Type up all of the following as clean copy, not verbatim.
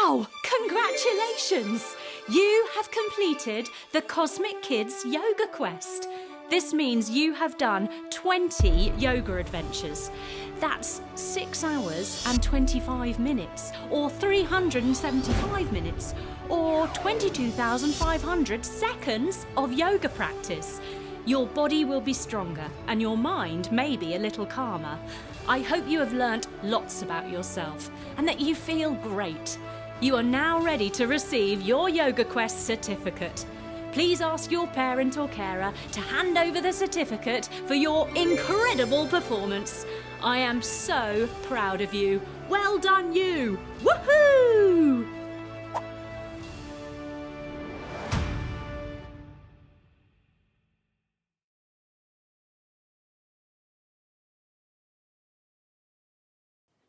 Wow! Congratulations! You have completed the Cosmic Kids Yoga Quest. This means you have done 20 yoga adventures. That's 6 hours and 25 minutes, or 375 minutes, or 22,500 seconds of yoga practice. Your body will be stronger and your mind may be a little calmer. I hope you have learnt lots about yourself and that you feel great. You are now ready to receive your Yoga Quest certificate. Please ask your parent or carer to hand over the certificate for your incredible performance. I am so proud of you. Well done, you! Woohoo!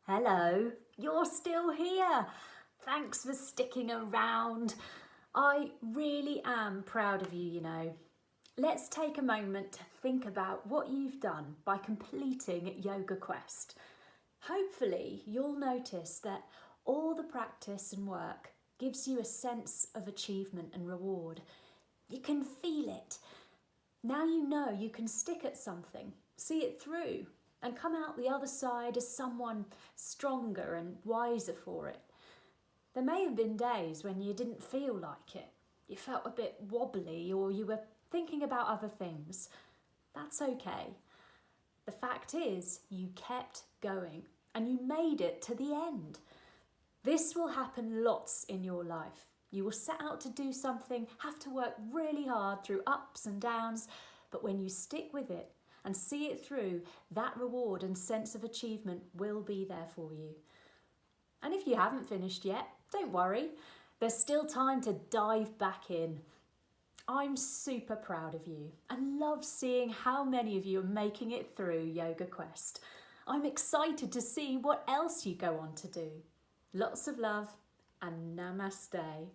Hello, you're still here. Thanks for sticking around. I really am proud of you, you know. Let's take a moment to think about what you've done by completing Yoga Quest. Hopefully, you'll notice that all the practice and work gives you a sense of achievement and reward. You can feel it. Now you know you can stick at something, see it through, and come out the other side as someone stronger and wiser for it. There may have been days when you didn't feel like it. You felt a bit wobbly or you were thinking about other things. That's okay. The fact is, you kept going and you made it to the end. This will happen lots in your life. You will set out to do something, have to work really hard through ups and downs, but when you stick with it and see it through, that reward and sense of achievement will be there for you. And if you haven't finished yet, don't worry. There's still time to dive back in. I'm super proud of you and love seeing how many of you are making it through Yoga Quest. I'm excited to see what else you go on to do. Lots of love and namaste.